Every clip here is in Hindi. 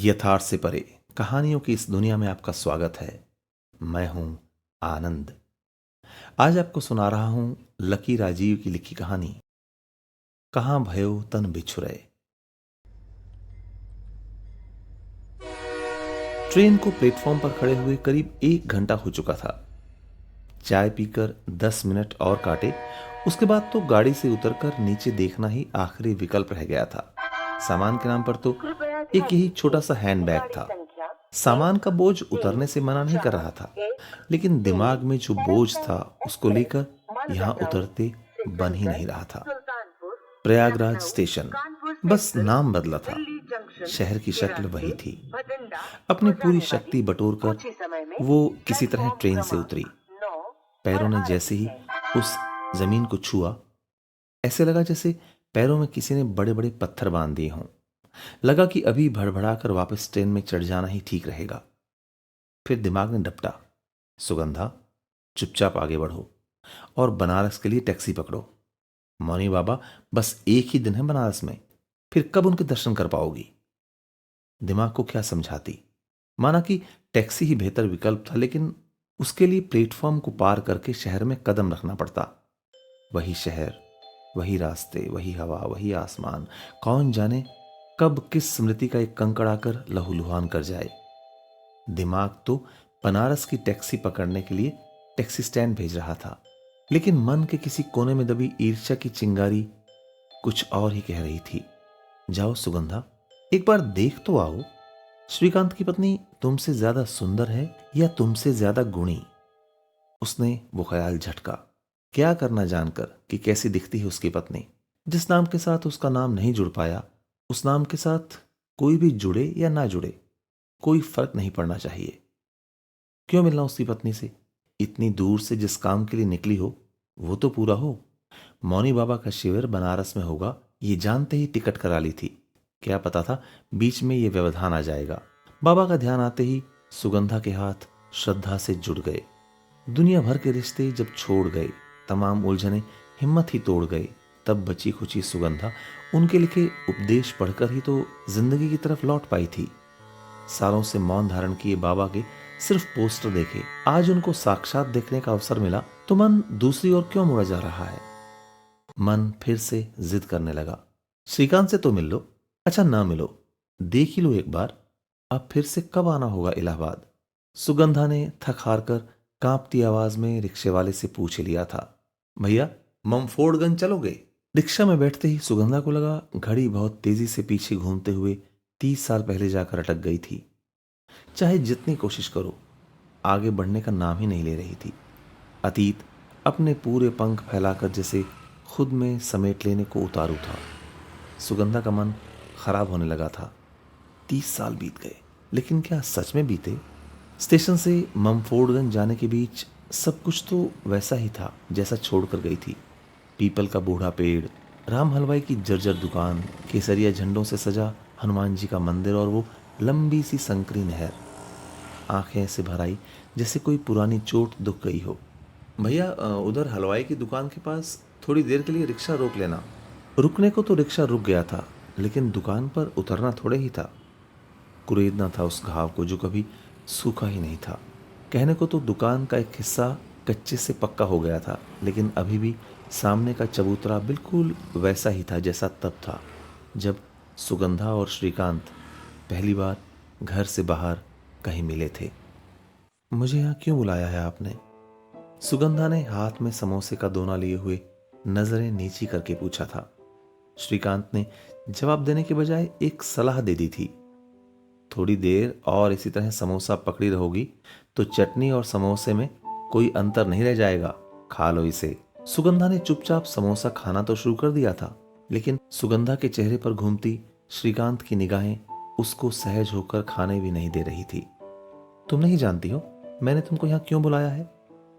यथार्थ से परे कहानियों की इस दुनिया में आपका स्वागत है। मैं हूं आनंद। आज आपको सुना रहा हूं लकी राजीव की लिखी कहानी कहां भयो तन बिछुरे। ट्रेन को प्लेटफॉर्म पर खड़े हुए करीब 1 घंटा हो चुका था। चाय पीकर 10 मिनट और काटे, उसके बाद तो गाड़ी से उतरकर नीचे देखना ही आखिरी विकल्प रह गया था। सामान के नाम पर तो एक यही छोटा सा हैंडबैग था। सामान का बोझ उतरने से मना नहीं कर रहा था, लेकिन दिमाग में जो बोझ था उसको लेकर यहां उतरते बन ही नहीं रहा था। प्रयागराज स्टेशन, बस नाम बदला था, शहर की शक्ल वही थी। अपनी पूरी शक्ति बटोरकर वो किसी तरह ट्रेन से उतरी। पैरों ने जैसे ही उस जमीन को छुआ, ऐसे लगा जैसे पैरों में किसी ने बड़े बड़े पत्थर बांध दिए हों। लगा कि अभी भड़बड़ाकर वापस ट्रेन में चढ़ जाना ही ठीक रहेगा। फिर दिमाग ने डपटा, सुगंधा, चुपचाप आगे बढ़ो और बनारस के लिए टैक्सी पकड़ो। मौनी बाबा, बस एक ही दिन है बनारस में, फिर कब उनके दर्शन कर पाओगी? दिमाग को क्या समझाती। माना कि टैक्सी ही बेहतर विकल्प था, लेकिन उसके लिए प्लेटफॉर्म को पार करके शहर में कदम रखना पड़ता। वही शहर, वही रास्ते, वही हवा, वही आसमान। कौन जाने कब किस स्मृति का एक कंकड़ आकर लहूलुहान कर जाए। दिमाग तो बनारस की टैक्सी पकड़ने के लिए टैक्सी स्टैंड भेज रहा था, लेकिन मन के किसी कोने में दबी ईर्ष्या की चिंगारी कुछ और ही कह रही थी। जाओ सुगंधा, एक बार देख तो आओ। श्रीकांत की पत्नी तुमसे ज्यादा सुंदर है या तुमसे ज्यादा गुणी? उसने वो ख्याल झटका। क्या करना जानकर कि कैसी दिखती है उसकी पत्नी। जिस नाम के साथ उसका नाम नहीं जुड़ पाया, उस नाम के साथ कोई भी जुड़े या ना जुड़े, कोई फर्क नहीं पड़ना चाहिए। क्यों मिलना उसकी पत्नी से? इतनी दूर से जिस काम के लिए निकली हो वो तो पूरा हो। मौनी बाबा का शिविर बनारस में होगा, ये जानते ही टिकट करा ली थी। क्या पता था बीच में ये व्यवधान आ जाएगा। बाबा का ध्यान आते ही सुगंधा के हाथ श्रद्धा से जुड़ गए। दुनिया भर के रिश्ते जब छोड़ गए, तमाम उलझने हिम्मत ही तोड़ गए, तब बची खुची सुगंधा उनके लिखे उपदेश पढ़कर ही तो जिंदगी की तरफ लौट पाई थी। सालों से मौन धारण किए बाबा के सिर्फ पोस्टर देखे, आज उनको साक्षात देखने का अवसर मिला तो मन दूसरी ओर क्यों मुड़ा जा रहा है। मन फिर से जिद करने लगा, श्रीकांत से तो मिल लो। अच्छा ना मिलो, देख ही लो एक बार। अब फिर से कब आना होगा इलाहाबाद? सुगंधा ने थक हार कर कांपती आवाज में रिक्शे वाले से पूछ लिया था, भैया ममफोर्डगंज चलोगे? रिक्शा में बैठते ही सुगंधा को लगा घड़ी बहुत तेजी से पीछे घूमते हुए 30 साल पहले जाकर अटक गई थी। चाहे जितनी कोशिश करो, आगे बढ़ने का नाम ही नहीं ले रही थी। अतीत अपने पूरे पंख फैलाकर जैसे खुद में समेट लेने को उतारू था। सुगंधा का मन खराब होने लगा था। 30 साल बीत गए, लेकिन क्या सच में बीते? स्टेशन से ममफोर्डगंज जाने के बीच सब कुछ तो वैसा ही था जैसा छोड़कर गई थी। पीपल का बूढ़ा पेड़, राम हलवाई की जर्जर दुकान, केसरिया झंडों से सजा हनुमान जी का मंदिर और वो लंबी सी संकरी नहर। आंखें ऐसे भर आई जैसे कोई पुरानी चोट दुख गई हो। भैया उधर हलवाई की दुकान के पास थोड़ी देर के लिए रिक्शा रोक लेना। रुकने को तो रिक्शा रुक गया था, लेकिन दुकान पर उतरना थोड़े ही था। कुरेदना था उस घाव को जो कभी सूखा ही नहीं था। कहने को तो दुकान का एक हिस्सा कच्चे से पक्का हो गया था, लेकिन अभी भी सामने का चबूतरा बिल्कुल वैसा ही था जैसा तब था जब सुगंधा और श्रीकांत पहली बार घर से बाहर कहीं मिले थे। मुझे यहाँ क्यों बुलाया है आपने? सुगंधा ने हाथ में समोसे का दोना लिए हुए नजरें नीची करके पूछा था। श्रीकांत ने जवाब देने के बजाय एक सलाह दे दी थी, थोड़ी देर और इसी तरह समोसा पकड़ी रहोगी तो चटनी और समोसे में कोई अंतर नहीं रह जाएगा, खा लो इसे। सुगंधा ने चुपचाप समोसा खाना तो शुरू कर दिया था, लेकिन सुगंधा के चेहरे पर घूमती श्रीकांत की निगाहें उसको सहज होकर खाने भी नहीं दे रही थी। तुम नहीं जानती हो मैंने तुमको यहाँ क्यों बुलाया है?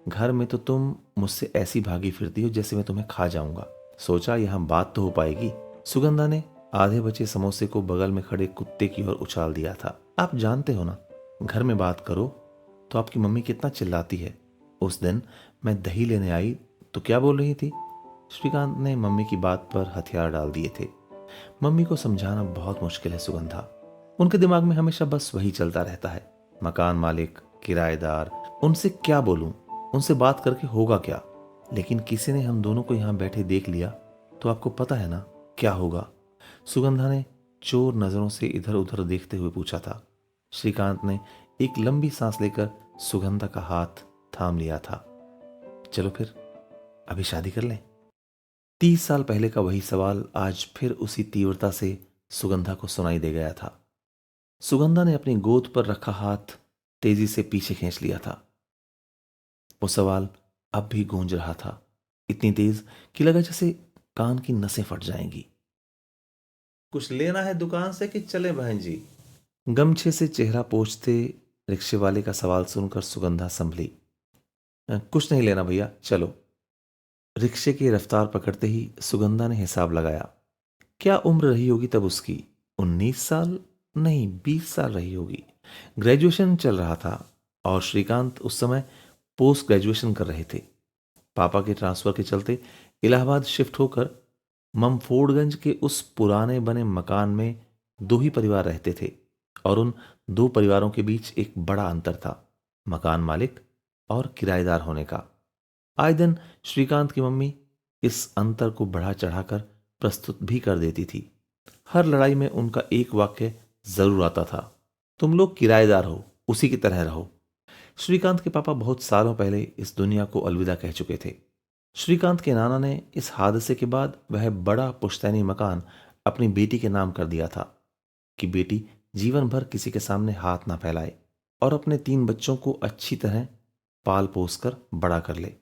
घर में तो तुम मुझसे ऐसी भागी फिरती हो जैसे मैं तुम्हें खा जाऊंगा। सोचा यहाँ बात तो हो पाएगी। सुगंधा ने आधे बचे समोसे को बगल में खड़े कुत्ते की ओर उछाल दिया था। आप जानते हो ना, घर में बात करो तो आपकी मम्मी कितना चिल्लाती है। उस दिन मैं दही लेने आई तो क्या बोल रही थी? श्रीकांत ने मम्मी की बात पर हथियार डाल दिए थे। मम्मी को समझाना बहुत मुश्किल है सुगंधा। उनके दिमाग में हमेशा बस वही चलता रहता है, मकान मालिक, किराएदार, उनसे क्या बोलूं, उनसे बात करके होगा क्या। लेकिन किसी ने हम दोनों को यहां बैठे देख लिया तो आपको पता है ना क्या होगा। सुगंधा ने चोर नजरों से इधर उधर देखते हुए पूछा था। श्रीकांत ने एक लंबी सांस लेकर सुगंधा का हाथ थाम लिया था। चलो फिर अभी शादी कर लें। 30 साल पहले का वही सवाल आज फिर उसी तीव्रता से सुगंधा को सुनाई दे गया था। सुगंधा ने अपनी गोद पर रखा हाथ तेजी से पीछे खींच लिया था। वो सवाल अब भी गूंज रहा था, इतनी तेज कि लगा जैसे कान की नसें फट जाएंगी। कुछ लेना है दुकान से कि चले बहन जी? गमछे से चेहरा पोंछते रिक्शे वाले का सवाल सुनकर सुगंधा संभली। कुछ नहीं लेना भैया, चलो। रिक्शे की रफ्तार पकड़ते ही सुगंधा ने हिसाब लगाया। क्या उम्र रही होगी तब उसकी? 19 साल नहीं, 20 साल रही होगी। ग्रेजुएशन चल रहा था और श्रीकांत उस समय पोस्ट ग्रेजुएशन कर रहे थे। पापा के ट्रांसफर के चलते इलाहाबाद शिफ्ट होकर ममफोर्डगंज के उस पुराने बने मकान में दो ही परिवार रहते थे और उन दो परिवारों के बीच एक बड़ा अंतर था, मकान मालिक और किराएदार होने का। आए दिन श्रीकांत की मम्मी इस अंतर को बढ़ा चढ़ाकर प्रस्तुत भी कर देती थी। हर लड़ाई में उनका एक वाक्य जरूर आता था, तुम लोग किराएदार हो, उसी की तरह रहो। श्रीकांत के पापा बहुत सालों पहले इस दुनिया को अलविदा कह चुके थे। श्रीकांत के नाना ने इस हादसे के बाद वह बड़ा पुश्तैनी मकान अपनी बेटी के नाम कर दिया था कि बेटी जीवन भर किसी के सामने हाथ ना फैलाए और अपने 3 बच्चों को अच्छी तरह पाल पोस कर बड़ा कर ले।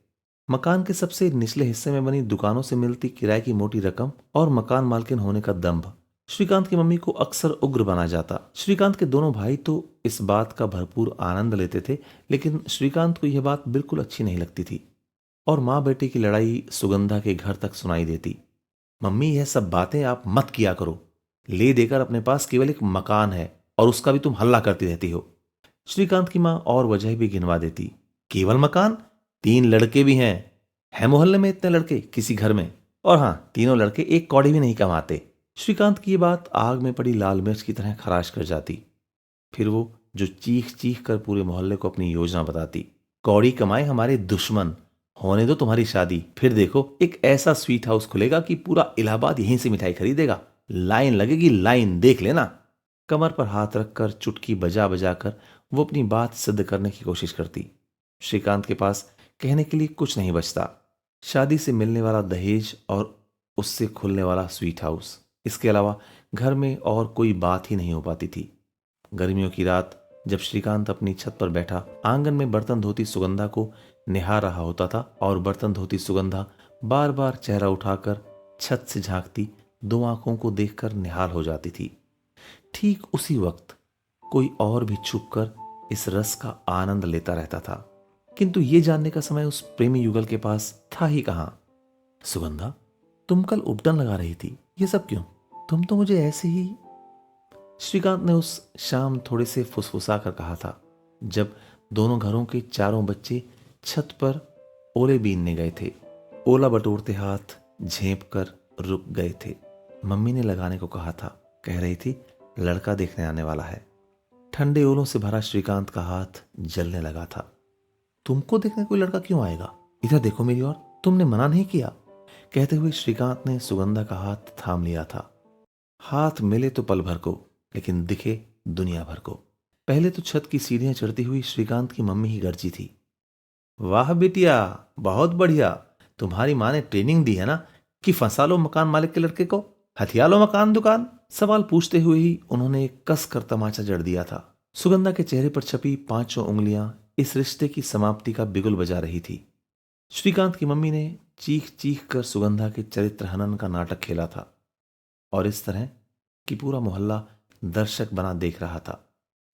मकान के सबसे निचले हिस्से में बनी दुकानों से मिलती किराए की मोटी रकम और मकान मालकिन होने का दंभ श्रीकांत की मम्मी को अक्सर उग्र बना जाता। श्रीकांत के दोनों भाई तो इस बात का भरपूर आनंद लेते थे, लेकिन श्रीकांत को यह बात बिल्कुल अच्छी नहीं लगती थी और माँ बेटे की लड़ाई सुगंधा के घर तक सुनाई देती। मम्मी, यह सब बातें आप मत किया करो। ले देकर अपने पास केवल एक मकान है और उसका भी तुम हल्ला करती रहती हो। श्रीकांत की माँ और वजह भी गिनवा देती। केवल मकान? 3 लड़के भी हैं। है मोहल्ले में इतने लड़के किसी घर में? और हाँ, तीनों लड़के एक कौड़ी भी नहीं कमाते। श्रीकांत की ये बात आग में पड़ी लाल मिर्च की तरह खराश कर जाती। फिर वो जो चीख चीख कर पूरे मोहल्ले को अपनी योजना बताती। कौड़ी कमाए हमारे दुश्मन, होने दो तुम्हारी शादी, फिर देखो एक ऐसा स्वीट हाउस खुलेगा कि पूरा इलाहाबाद यहीं से मिठाई खरीदेगा। लाइन लगेगी, लाइन, देख लेना। कमर पर हाथ रखकर चुटकी बजा बजा कर वो अपनी बात सिद्ध करने की कोशिश करती। श्रीकांत के पास कहने के लिए कुछ नहीं बचता। शादी से मिलने वाला दहेज और उससे खुलने वाला स्वीट हाउस, इसके अलावा घर में और कोई बात ही नहीं हो पाती थी। गर्मियों की रात जब श्रीकांत अपनी छत पर बैठा आंगन में बर्तन धोती सुगंधा को निहार रहा होता था और बर्तन धोती सुगंधा बार बार चेहरा उठाकर छत से झांकती दो आंखों को देखकर निहाल हो जाती थी। ठीक उसी वक्त कोई और भी छुपकर इस रस का आनंद लेता रहता था, किंतु ये जानने का समय उस प्रेमी युगल के पास था ही कहां। सुगंधा, तुम कल उपटन लगा रही थी, ये सब क्यों? तुम तो मुझे ऐसे ही। श्रीकांत ने उस शाम थोड़े से फुसफुसा कर कहा था, जब दोनों घरों के चारों बच्चे छत पर ओले बीनने गए थे। ओला बटोरते हाथ झेप कर रुक गए थे। मम्मी ने लगाने को कहा था, कह रही थी लड़का देखने आने वाला है। ठंडे ओलों से भरा श्रीकांत का हाथ जलने लगा था। तुमको देखने कोई लड़का क्यों आएगा? इधर देखो मेरी ओर, तुमने मना नहीं किया। कहते हुए श्रीकांत ने सुगंधा का हाथ थाम लिया था। हाथ मिले तो पल भर को, लेकिन दिखे दुनिया भर को। पहले तो छत की सीढ़ियां चढ़ती हुई श्रीकांत की मम्मी ही गरजी थी। वाह बिटिया, बहुत बढ़िया। तुम्हारी माँ ने ट्रेनिंग दी है ना कि फंसा लो मकान मालिक के लड़के को, हथिया लो मकान दुकान। सवाल पूछते हुए ही उन्होंने एक कस कर तमाचा जड़ दिया था। सुगंधा के चेहरे पर छपी 5 उंगलियां इस रिश्ते की समाप्ति का बिगुल बजा रही थी। श्रीकांत की मम्मी ने चीख चीख कर सुगंधा के चरित्र हनन का नाटक खेला था और इस तरह कि पूरा मोहल्ला दर्शक बना देख रहा था।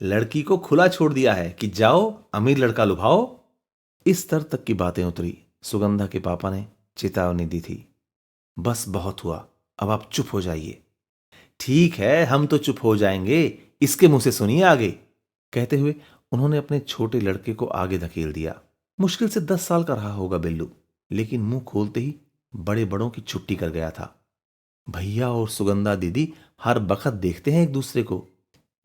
लड़की को खुला छोड़ दिया है कि जाओ अमीर लड़का लुभाओ। इस स्तर तक की बातें उतरी। सुगंधा के पापा ने चेतावनी दी थी, बस बहुत हुआ, अब आप चुप हो जाइए। ठीक है, हम तो चुप हो जाएंगे, इसके मुंह से सुनिए आगे। कहते हुए उन्होंने अपने छोटे लड़के को आगे धकेल दिया। मुश्किल से 10 साल का रहा होगा बिल्लू, लेकिन मुंह खोलते ही बड़े बड़ों की छुट्टी कर गया था। भैया और सुगंधा दीदी हर बखत देखते हैं एक दूसरे को।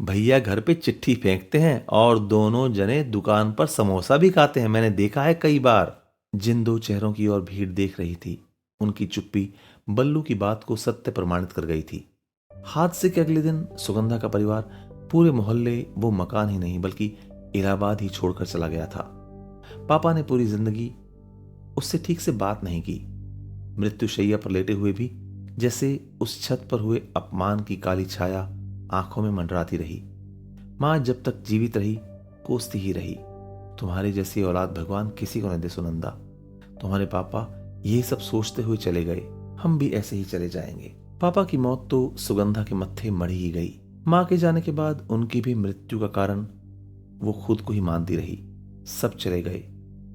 भैया घर पे चिट्ठी फेंकते हैं और दोनों जने दुकान पर समोसा भी खाते हैं, मैंने देखा है कई बार। जिन दो चेहरों की ओर भीड़ देख रही थी, उनकी चुप्पी बल्लू की बात को सत्य प्रमाणित कर गई थी। हादसे के अगले दिन सुगंधा का परिवार पूरे मोहल्ले, वो मकान ही नहीं बल्कि इलाहाबाद ही छोड़कर चला गया था। पापा ने पूरी जिंदगी उससे ठीक से बात नहीं की। मृत्युशैया पर लेटे हुए भी जैसे उस छत पर हुए अपमान की काली छाया आंखों में मंडराती रही। मां जब तक जीवित रही कोसती ही रही, तुम्हारी जैसी औलाद भगवान किसी को न दे सुनंदा। तुम्हारे पापा यही सब सोचते हुए चले गए, हम भी ऐसे ही चले जाएंगे। पापा की मौत तो सुगंधा के मत्थे मढ़ी ही गई। मां के जाने के बाद उनकी भी मृत्यु का कारण वो खुद को ही मानती रही। सब चले गए।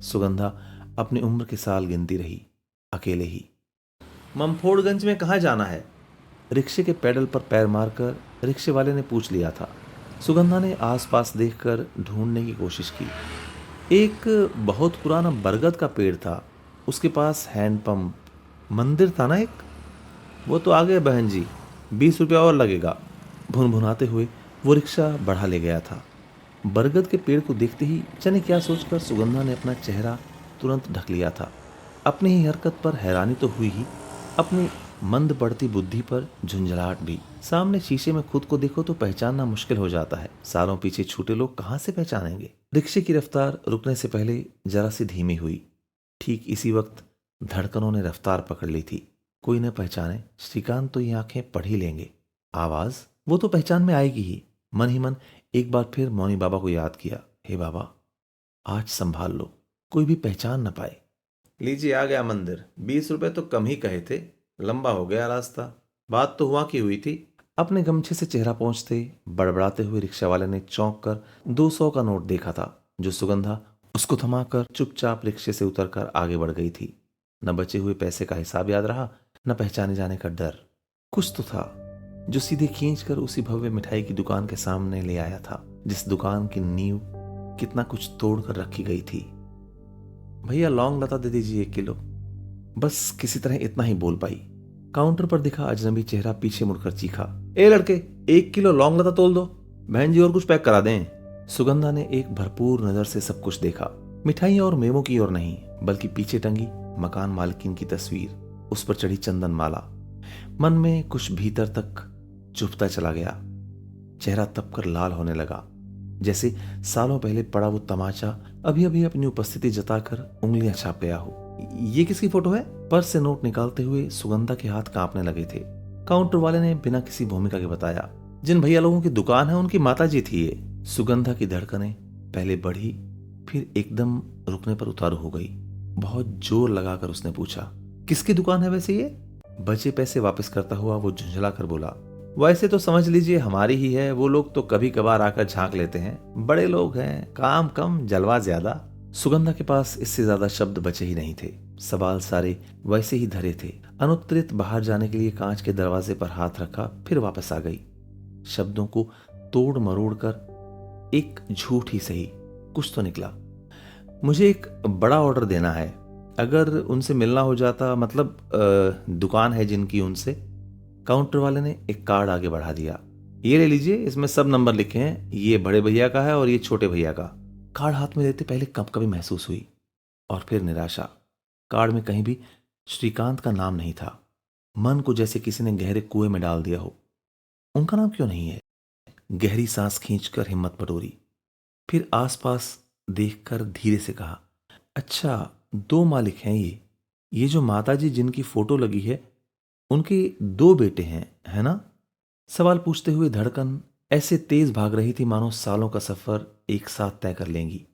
सुगंधा अपनी उम्र के साल गिनती रही, अकेले ही। ममफोड़गंज में कहाँ जाना है? रिक्शे के पैडल पर पैर मारकर रिक्शे वाले ने पूछ लिया था। सुगंधा ने आसपास देखकर ढूंढने की कोशिश की। एक बहुत पुराना बरगद का पेड़ था, उसके पास हैंडपंप, मंदिर था ना एक। वो तो आ गए बहन जी, 20 रुपया और लगेगा। भुनभुनाते हुए वो रिक्शा बढ़ा ले गया था। बरगद के पेड़ को देखते ही जाने क्या सोचकर सुगंधा ने अपना चेहरा तुरंत ढक लिया था। अपनी ही हरकत पर हैरानी तो हुई ही, अपनी मंद पड़ती बुद्धि पर झुंझलाहट भी। सामने शीशे में खुद को देखो तो पहचानना मुश्किल हो जाता है। सालों पीछे छूटे लोग कहां से पहचानेंगे। रिक्शे की रफ्तार रुकने से पहले जरा सी धीमी हुई। ठीक इसी वक्त धड़कनों ने रफ्तार पकड़ ली थी। कोई न पहचाने, श्रीकांत तो ये आंखें पढ़ ही लेंगे। आवाज वो तो पहचान में आएगी ही। मन ही मन एक बार फिर मौनी बाबा को याद किया, हे बाबा आज संभाल लो, कोई भी पहचान न पाए। लीजिए आ गया मंदिर, 20 रुपए तो कम ही कहे थे, लंबा हो गया रास्ता। बात तो हुआ की हुई थी। अपने गमछे से चेहरा पोंछते बड़बड़ाते हुए रिक्शा वाले ने चौंक कर 200 का नोट देखा था, जो सुगंधा उसको थमाकर चुपचाप रिक्शे से उतरकर आगे बढ़ गई थी। न बचे हुए पैसे का हिसाब याद रहा, न पहचाने जाने का डर। कुछ तो था जो सीधे खींचकर उसी भव्य मिठाई की दुकान के सामने ले आया था, जिस दुकान की नींव कितना कुछ तोड़ कर रखी गई थी। भैया लौंग लता दे दीजिए 1 किलो। बस किसी तरह इतना ही बोल पाई। काउंटर पर दिखा अजनबी चेहरा पीछे मुड़कर चीखा, ए लड़के 1 किलो लौंग लता तोल दो, बहन जी और कुछ पैक करा दें। सुगंधा ने एक भरपूर नजर से सब कुछ देखा। मिठाइयों और मेवों की ओर नहीं, बल्कि पीछे टंगी मकान मालकिन की तस्वीर, उस पर चढ़ी चंदन माला। मन में कुछ भीतर तक चुभता चला गया। चेहरा तपकर लाल होने लगा, जैसे सालों पहले पड़ा वो तमाचा अभी अभी अपनी उपस्थिति जताकर उंगलियां छाप गया हो। ये किसकी फोटो है? पर्स से नोट निकालते हुए सुगंधा के हाथ कांपने लगे थे। काउंटर वाले ने बिना किसी भूमिका के बताया, जिन भैया लोगों की दुकान है उनकी माताजी थी ये। सुगंधा की धड़कनें पहले बढ़ी, फिर एकदम रुकने पर उतारू हो गई। बहुत जोर लगाकर उसने पूछा, किसकी दुकान है वैसे ये? बचे पैसे वापस करता हुआ वो झुंझला कर बोला, वैसे तो समझ लीजिए हमारी ही है, वो लोग तो कभी कभार आकर झांक लेते हैं, बड़े लोग हैं, काम कम जलवा ज्यादा। सुगंधा के पास इससे ज्यादा शब्द बचे ही नहीं थे। सवाल सारे वैसे ही धरे थे। अनुत्तरित बाहर जाने के लिए कांच के दरवाजे पर हाथ रखा, फिर वापस आ गई। शब्दों को तोड़ मरोड़ कर एक झूठ ही सही कुछ तो निकला। मुझे एक बड़ा ऑर्डर देना है, अगर उनसे मिलना हो जाता, मतलब दुकान है जिनकी उनसे। काउंटर वाले ने एक कार्ड आगे बढ़ा दिया, ये ले लीजिए, इसमें सब नंबर लिखे हैं, ये बड़े भैया का है और ये छोटे भैया का। कार्ड हाथ में लेते पहले कंपकपी महसूस हुई और फिर निराशा। कार्ड में कहीं भी श्रीकांत का नाम नहीं था। मन को जैसे किसी ने गहरे कुएं में डाल दिया हो। उनका नाम क्यों नहीं है? गहरी सांस खींचकर हिम्मत बटोरी, फिर आसपास देखकर धीरे से कहा, अच्छा 2 मालिक हैं ये जो माताजी जिनकी फोटो लगी है उनके 2 बेटे हैं, है ना? सवाल पूछते हुए धड़कन ऐसे तेज भाग रही थी मानो सालों का सफर एक साथ तय कर लेंगी।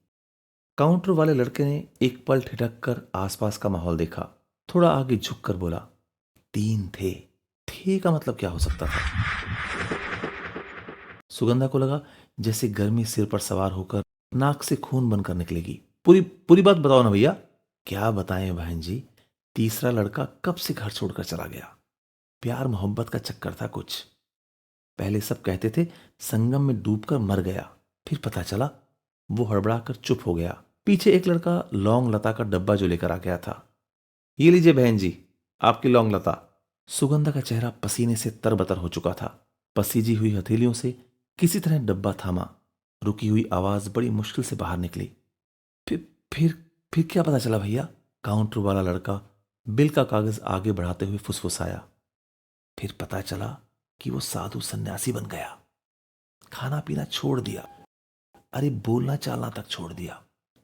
काउंटर वाले लड़के ने एक पल ठिठक कर आसपास का माहौल देखा, थोड़ा आगे झुककर बोला, 3 थे। थे का मतलब क्या हो सकता था? सुगंधा को लगा जैसे गर्मी सिर पर सवार होकर नाक से खून बनकर निकलेगी। पूरी पूरी बात बताओ ना भैया। क्या बताएं बहन जी, तीसरा लड़का कब से घर छोड़कर चला गया। प्यार मोहब्बत का चक्कर था कुछ। पहले सब कहते थे संगम में डूबकर मर गया, फिर पता चला वो हड़बड़ाकर चुप हो गया। पीछे एक लड़का लौंग लता का डब्बा जो लेकर आ गया था, ये लीजिए बहन जी आपकी लौंग लता। सुगंधा का चेहरा पसीने से तरबतर हो चुका था। पसीजी हुई हथेलियों से किसी तरह डब्बा थामा। रुकी हुई आवाज बड़ी मुश्किल से बाहर निकली। फिर फिर फिर क्या पता चला भैया? काउंटर वाला लड़का बिल का कागज आगे बढ़ाते हुए फुसफुसाया। फिर पता चला कि वो साधु सन्यासी बन गया। खाना पीना छोड़ दिया, अरे बोलना चालना तक छोड़ दिया।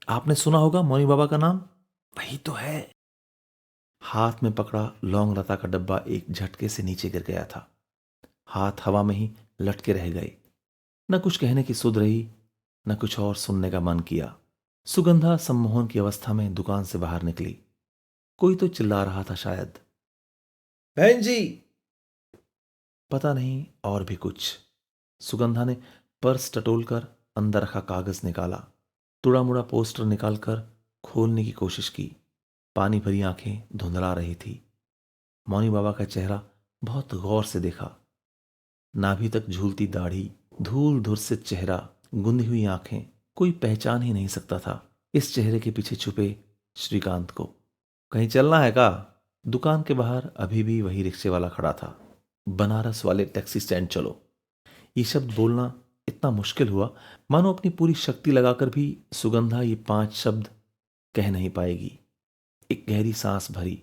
आपने सुना होगा मौनी बाबा का नाम? वही तो है। हाथ में पकड़ा लौंग लता का डब्बा एक झटके से नीचे गिर गया था। हाथ हवा में ही लटके रह गए। न कुछ कहने की सुध रही, न कुछ और सुनने का मन किया। सुगंधा सम्मोहन की अवस्था में दुकान से बाहर निकली। कोई तो चिल्ला रहा था शायद, बहन जी। पता नहीं और भी कुछ। सुगंधा ने पर्स टटोलकर अंदर रखा कागज निकाला। तुड़ा मुड़ा पोस्टर निकालकर खोलने की कोशिश की। पानी भरी आंखें धुंधला रही थी। मौनी बाबा का चेहरा बहुत गौर से देखा। नाभि तक झूलती दाढ़ी, धूल धुरसित चेहरा, गुंदी हुई आंखें। कोई पहचान ही नहीं सकता था इस चेहरे के पीछे छुपे श्रीकांत को। कहीं चलना है का? दुकान के बाहर अभी भी वही रिक्शे वाला खड़ा था। बनारस वाले टैक्सी स्टैंड चलो। ये शब्द बोलना इतना मुश्किल हुआ मानो अपनी पूरी शक्ति लगाकर भी सुगंधा ये 5 शब्द कह नहीं पाएगी। एक गहरी सांस भरी।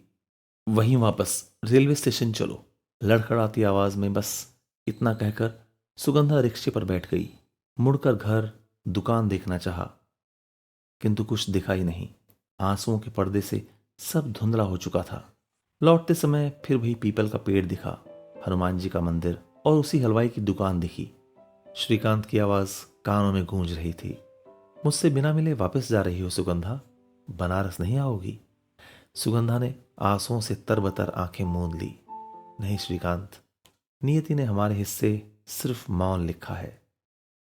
वहीं वापस रेलवे स्टेशन चलो। लड़खड़ाती आवाज में बस इतना कहकर सुगंधा रिक्शे पर बैठ गई। मुड़कर घर दुकान देखना चाहा, किंतु कुछ दिखा ही नहीं। आंसुओं के पर्दे से सब धुंधला हो चुका था। लौटते समय फिर वही पीपल का पेड़ दिखा, हनुमान जी का मंदिर और उसी हलवाई की दुकान दिखी। श्रीकांत की आवाज कानों में गूंज रही थी, मुझसे बिना मिले वापस जा रही हो सुगंधा? बनारस नहीं आओगी? सुगंधा ने आंसुओं से तरबतर आंखें मूंद ली। नहीं श्रीकांत, नियति ने हमारे हिस्से सिर्फ मौन लिखा है।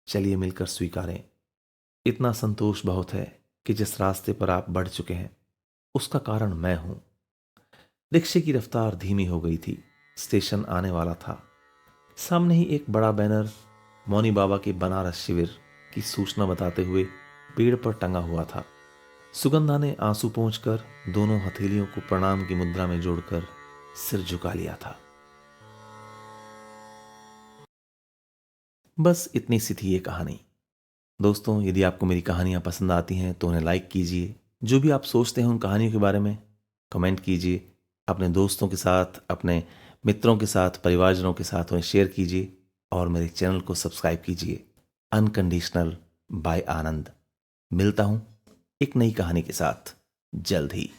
चलिए मिलकर स्वीकारें। इतना संतोष बहुत है कि जिस रास्ते पर आप बढ़ चुके हैं उसका कारण मैं हूं। रिक्शे की रफ्तार धीमी हो गई थी। स्टेशन आने वाला था। सामने ही एक बड़ा बैनर मौनी बाबा के बनारस शिविर की सूचना बताते हुए पेड़ पर टंगा हुआ था। सुगंधा ने आंसू पोंछकर दोनों हथेलियों को प्रणाम की मुद्रा में जोड़कर सिर झुका लिया था। बस इतनी सी थी ये कहानी। दोस्तों, यदि आपको मेरी कहानियां पसंद आती हैं तो उन्हें लाइक कीजिए। जो भी आप सोचते हैं उन कहानियों के बारे में कमेंट कीजिए। अपने दोस्तों के साथ, अपने मित्रों के साथ, परिवारजनों के साथ उन्हें शेयर कीजिए और मेरे चैनल को सब्सक्राइब कीजिए। अनकंडीशनल बाय आनंद। मिलता हूं एक नई कहानी के साथ जल्द ही।